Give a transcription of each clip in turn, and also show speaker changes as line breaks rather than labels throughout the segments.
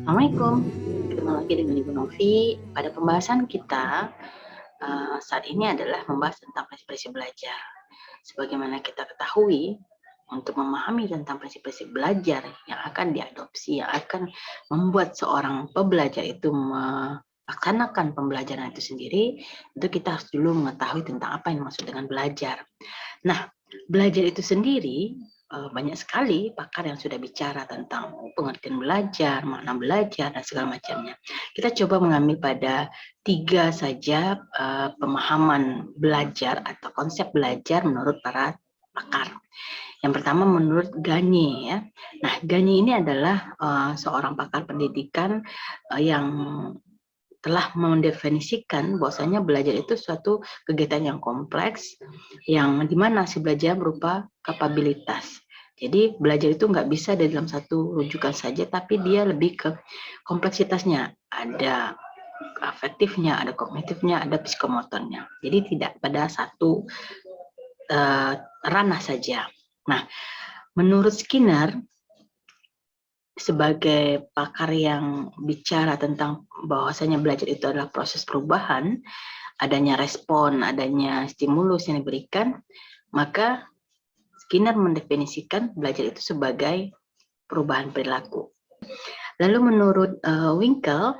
Assalamualaikum, ketemu lagi dengan Ibu Novi. Pada pembahasan kita saat ini adalah membahas tentang prinsip-prinsip belajar. Sebagaimana kita ketahui, untuk memahami tentang prinsip-prinsip belajar yang akan diadopsi, yang akan membuat seorang pembelajar itu melaksanakan pembelajaran itu sendiri, itu kita harus dulu mengetahui tentang apa yang dimaksud dengan belajar. Nah, belajar itu sendiri banyak sekali pakar yang sudah bicara tentang pengertian belajar, makna belajar, dan segala macamnya. Kita coba mengambil pada 3 saja pemahaman belajar atau konsep belajar menurut para pakar. Yang pertama menurut Gagne ya. Nah, Gagne ini adalah seorang pakar pendidikan yang telah mendefinisikan bahwasanya belajar itu suatu kegiatan yang kompleks, yang dimana si belajar berupa kapabilitas. Jadi belajar itu nggak bisa dari dalam satu rujukan saja, tapi dia lebih ke kompleksitasnya. Ada afektifnya, ada kognitifnya, ada psikomotornya. Jadi tidak pada satu ranah saja. Nah, menurut Skinner, sebagai pakar yang bicara tentang bahwasanya belajar itu adalah proses perubahan, adanya respon, adanya stimulus yang diberikan, maka Skinner mendefinisikan belajar itu sebagai perubahan perilaku. Lalu menurut Winkel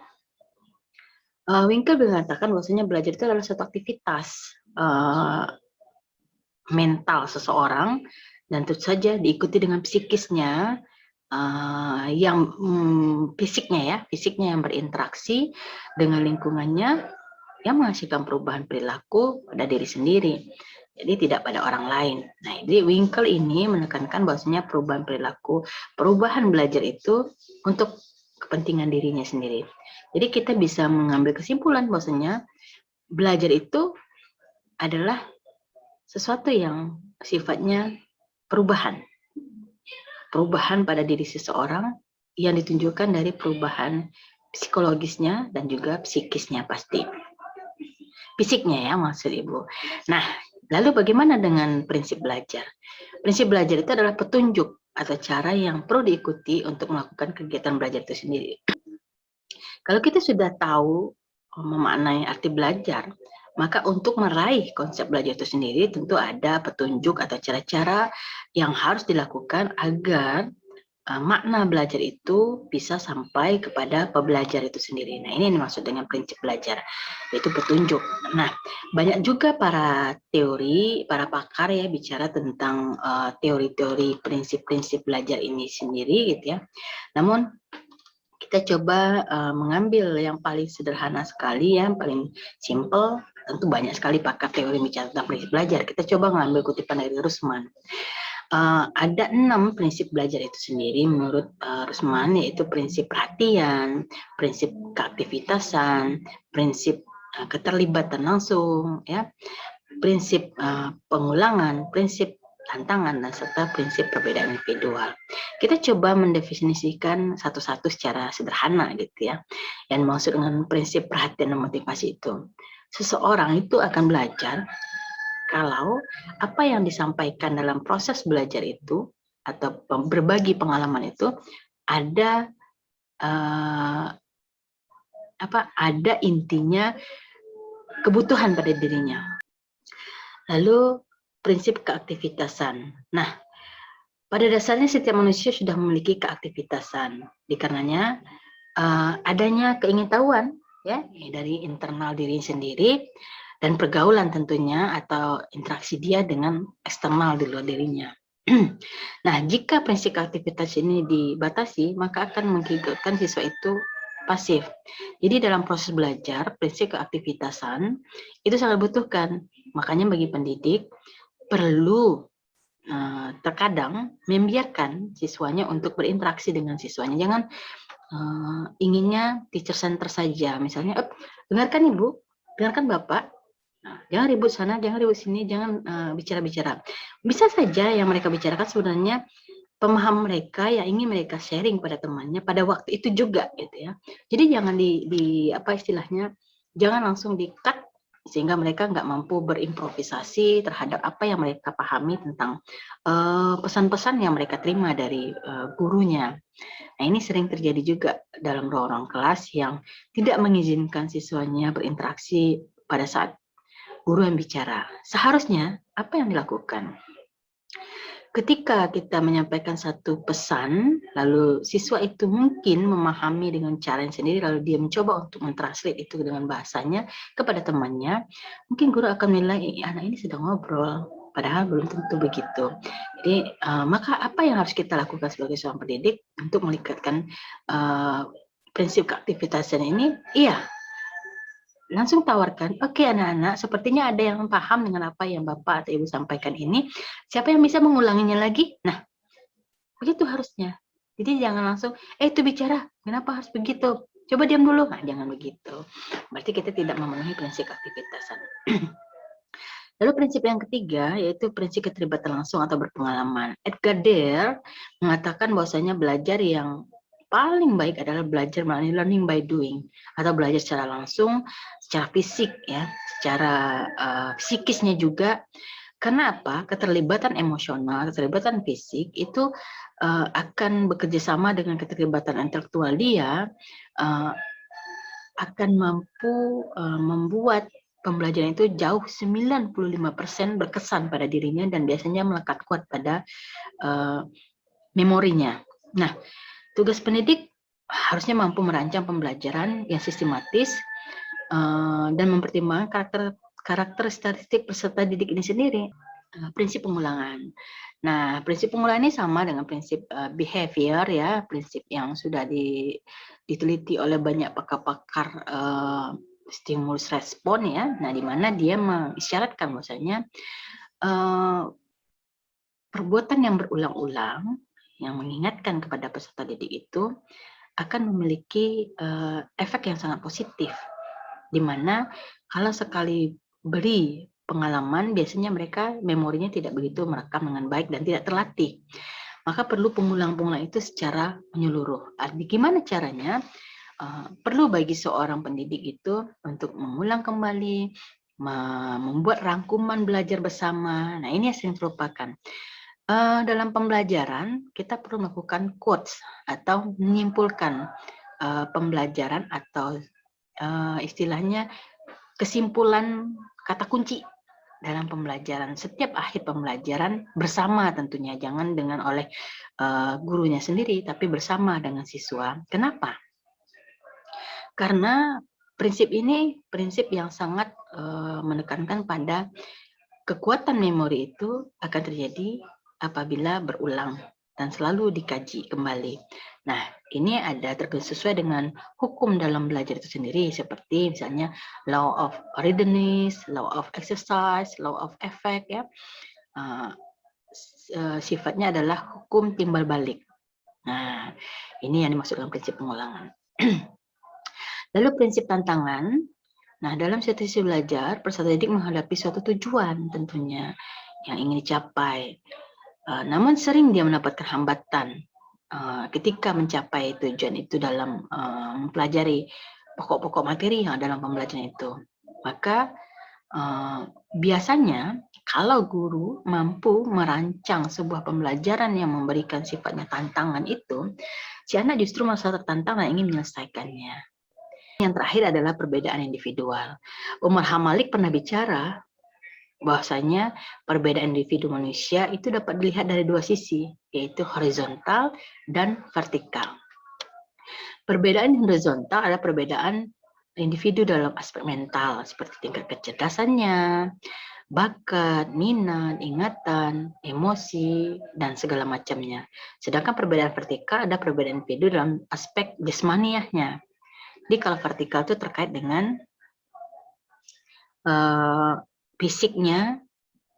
mengatakan bahwasanya belajar itu adalah suatu aktivitas mental seseorang dan tentu saja diikuti dengan psikisnya yang fisiknya yang berinteraksi dengan lingkungannya yang menghasilkan perubahan perilaku pada diri sendiri. Jadi tidak pada orang lain. Nah, jadi Winkel ini menekankan bahwasanya perubahan perilaku, perubahan belajar itu untuk kepentingan dirinya sendiri. Jadi kita bisa mengambil kesimpulan bahwasanya belajar itu adalah sesuatu yang sifatnya perubahan. Perubahan pada diri seseorang yang ditunjukkan dari perubahan psikologisnya dan juga psikisnya pasti. Fisiknya ya maksud Ibu. Nah, lalu bagaimana dengan prinsip belajar? Prinsip belajar itu adalah petunjuk atau cara yang perlu diikuti untuk melakukan kegiatan belajar itu sendiri. Kalau kita sudah tahu memaknai arti belajar, maka untuk meraih konsep belajar itu sendiri tentu ada petunjuk atau cara-cara yang harus dilakukan agar makna belajar itu bisa sampai kepada pembelajar itu sendiri. Nah, ini yang dimaksud dengan prinsip belajar, yaitu petunjuk. Nah, banyak juga para teori, para pakar ya bicara tentang teori-teori prinsip-prinsip belajar ini sendiri gitu ya. Namun kita coba mengambil yang paling sederhana sekali ya, paling simple. Tentu banyak sekali pakar teori bicara tentang prinsip belajar. Kita coba mengambil kutipan dari Rusman. Ada 6 prinsip belajar itu sendiri menurut Rusman, yaitu prinsip perhatian, prinsip keaktivitasan, prinsip keterlibatan langsung, ya, prinsip pengulangan, prinsip tantangan, dan serta prinsip perbedaan individual. Kita coba mendefinisikan satu-satu secara sederhana gitu ya. Yang maksud dengan prinsip perhatian dan motivasi itu, seseorang itu akan belajar kalau apa yang disampaikan dalam proses belajar itu atau berbagi pengalaman itu ada ada intinya kebutuhan pada dirinya. Lalu prinsip keaktivitasan. Nah, pada dasarnya setiap manusia sudah memiliki keaktivitasan. Dikarenanya adanya keingintahuan ya dari internal diri sendiri dan pergaulan tentunya atau interaksi dia dengan eksternal di luar dirinya. Nah, jika prinsip aktivitas ini dibatasi, maka akan mengakibatkan siswa itu pasif. Jadi dalam proses belajar, prinsip keaktivitasan itu sangat dibutuhkan. Makanya bagi pendidik perlu terkadang membiarkan siswanya untuk berinteraksi dengan siswanya. Jangan inginnya teacher center saja. Misalnya, dengarkan Ibu, dengarkan Bapak, nah, jangan ribut sana, jangan ribut sini, jangan bicara-bicara. Bisa saja yang mereka bicarakan sebenarnya pemahaman mereka yang ingin mereka sharing pada temannya pada waktu itu juga gitu ya. Jadi jangan di apa istilahnya, jangan langsung di-cut sehingga mereka nggak mampu berimprovisasi terhadap apa yang mereka pahami tentang pesan-pesan yang mereka terima dari gurunya. Nah, ini sering terjadi juga dalam ruang kelas yang tidak mengizinkan siswanya berinteraksi pada saat guru yang bicara. Seharusnya apa yang dilakukan? Ketika kita menyampaikan satu pesan, lalu siswa itu mungkin memahami dengan cara yang sendiri, lalu dia mencoba untuk mentranslate itu dengan bahasanya kepada temannya, mungkin guru akan menilai, anak ini sedang ngobrol, padahal belum tentu begitu. Jadi, maka apa yang harus kita lakukan sebagai seorang pendidik untuk meningkatkan prinsip keaktivitasan ini? Iya, langsung tawarkan, oke anak-anak, sepertinya ada yang paham dengan apa yang Bapak atau Ibu sampaikan ini. Siapa yang bisa mengulanginya lagi? Nah, begitu harusnya. Jadi jangan langsung, itu bicara, kenapa harus begitu? Coba diam dulu. Nah, jangan begitu. Berarti kita tidak memenuhi prinsip aktivitasan. Lalu prinsip yang ketiga, yaitu prinsip keterlibatan langsung atau berpengalaman. Edgar Dare mengatakan bahwasanya belajar yang paling baik adalah belajar melalui learning by doing, atau belajar secara langsung, secara fisik, ya, secara psikisnya juga. Karena apa? Keterlibatan emosional, keterlibatan fisik itu akan bekerja sama dengan keterlibatan intelektual dia, akan mampu membuat pembelajaran itu jauh 95% berkesan pada dirinya dan biasanya melekat kuat pada memorinya. Nah, tugas pendidik harusnya mampu merancang pembelajaran yang sistematis dan mempertimbangkan karakteristik peserta didik ini sendiri. Prinsip pengulangan. Nah, prinsip pengulangan ini sama dengan prinsip behavior, ya, prinsip yang sudah diteliti oleh banyak pakar-pakar stimulus respon, ya. Nah, di mana dia mengisyaratkan bahwasanya perbuatan yang berulang-ulang yang mengingatkan kepada peserta didik itu akan memiliki efek yang sangat positif, di mana kalau sekali beri pengalaman, biasanya mereka memorinya tidak begitu merekam dengan baik dan tidak terlatih. Maka perlu pengulang-pengulang itu secara menyeluruh. Gimana caranya? Perlu bagi seorang pendidik itu untuk mengulang kembali, membuat rangkuman belajar bersama. Nah, ini yang sering terlupakan. Dalam pembelajaran, kita perlu melakukan quotes atau menyimpulkan pembelajaran atau istilahnya kesimpulan kata kunci dalam pembelajaran. Setiap akhir pembelajaran bersama tentunya, jangan dengan oleh gurunya sendiri, tapi bersama dengan siswa. Kenapa? Karena prinsip ini prinsip yang sangat menekankan pada kekuatan memori itu akan terjadi apabila berulang dan selalu dikaji kembali. Nah, ini ada sesuai dengan hukum dalam belajar itu sendiri, seperti misalnya law of readiness, law of exercise, law of effect, ya. Sifatnya adalah hukum timbal balik. Nah, ini yang dimaksud dengan prinsip pengulangan. Lalu prinsip tantangan. Nah, dalam situasi belajar, peserta didik menghadapi suatu tujuan tentunya yang ingin dicapai. Namun sering dia mendapatkan hambatan ketika mencapai tujuan itu dalam mempelajari pokok-pokok materi yang dalam pembelajaran itu. Maka biasanya kalau guru mampu merancang sebuah pembelajaran yang memberikan sifatnya tantangan itu, si anak justru merasa tertantang dan ingin menyelesaikannya. Yang terakhir adalah perbedaan individual. Umar Hamalik pernah bicara bahwasanya perbedaan individu manusia itu dapat dilihat dari dua sisi, yaitu horizontal dan vertikal. Perbedaan horizontal adalah perbedaan individu dalam aspek mental, seperti tingkat kecerdasannya, bakat, minat, ingatan, emosi, dan segala macamnya. Sedangkan perbedaan vertikal ada perbedaan individu dalam aspek jasmaniahnya. Jadi kalau vertikal itu terkait dengan fisiknya,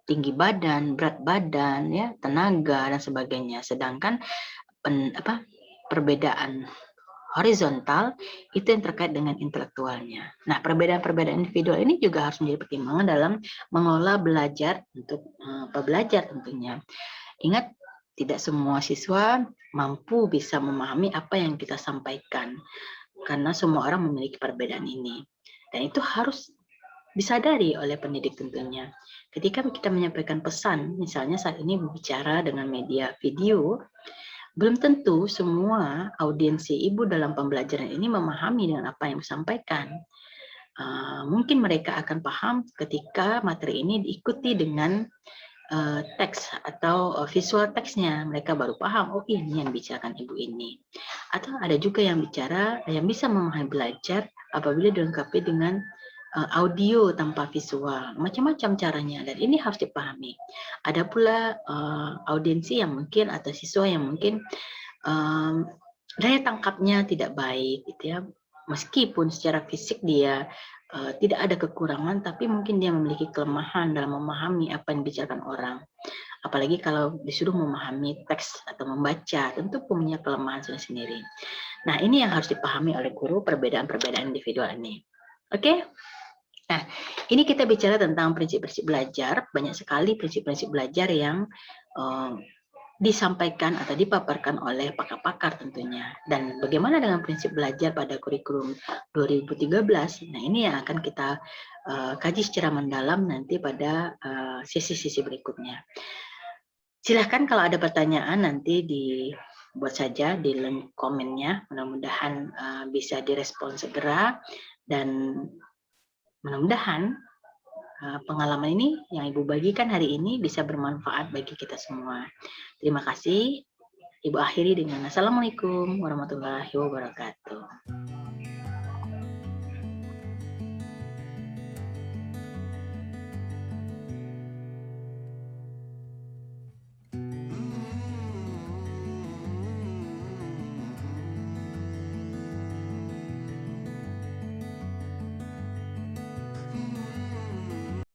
tinggi badan, berat badan, ya, tenaga dan sebagainya. Sedangkan perbedaan horizontal itu yang terkait dengan intelektualnya. Nah, perbedaan-perbedaan individual ini juga harus menjadi pertimbangan dalam mengelola belajar untuk pembelajar tentunya. Ingat, tidak semua siswa mampu bisa memahami apa yang kita sampaikan, karena semua orang memiliki perbedaan ini. Dan itu harus disadari oleh pendidik tentunya. Ketika kita menyampaikan pesan, misalnya saat ini berbicara dengan media video, belum tentu semua audiensi ibu dalam pembelajaran ini memahami dengan apa yang disampaikan. Mungkin mereka akan paham ketika materi ini diikuti dengan teks atau visual teksnya. Mereka baru paham, oh ini yang bicarakan ibu ini. Atau ada juga yang bicara yang bisa memahami belajar apabila dilengkapi dengan audio tanpa visual, macam-macam caranya, dan ini harus dipahami. Ada pula audiensi yang mungkin atau siswa yang mungkin daya tangkapnya tidak baik, gitu ya. Meskipun secara fisik dia tidak ada kekurangan, tapi mungkin dia memiliki kelemahan dalam memahami apa yang dibicarakan orang. Apalagi kalau disuruh memahami teks atau membaca, tentu punya kelemahan sendiri. Nah, ini yang harus dipahami oleh guru, perbedaan-perbedaan individual ini. Oke? Nah, ini kita bicara tentang prinsip-prinsip belajar. Banyak sekali prinsip-prinsip belajar yang disampaikan atau dipaparkan oleh pakar-pakar tentunya. Dan bagaimana dengan prinsip belajar pada kurikulum 2013? Nah, ini yang akan kita kaji secara mendalam nanti pada sisi-sisi berikutnya. Silahkan kalau ada pertanyaan nanti dibuat saja di link komennya. Mudah-mudahan bisa direspon segera, dan mudah-mudahan pengalaman ini yang Ibu bagikan hari ini bisa bermanfaat bagi kita semua. Terima kasih. Ibu akhiri dengan Assalamualaikum warahmatullahi wabarakatuh.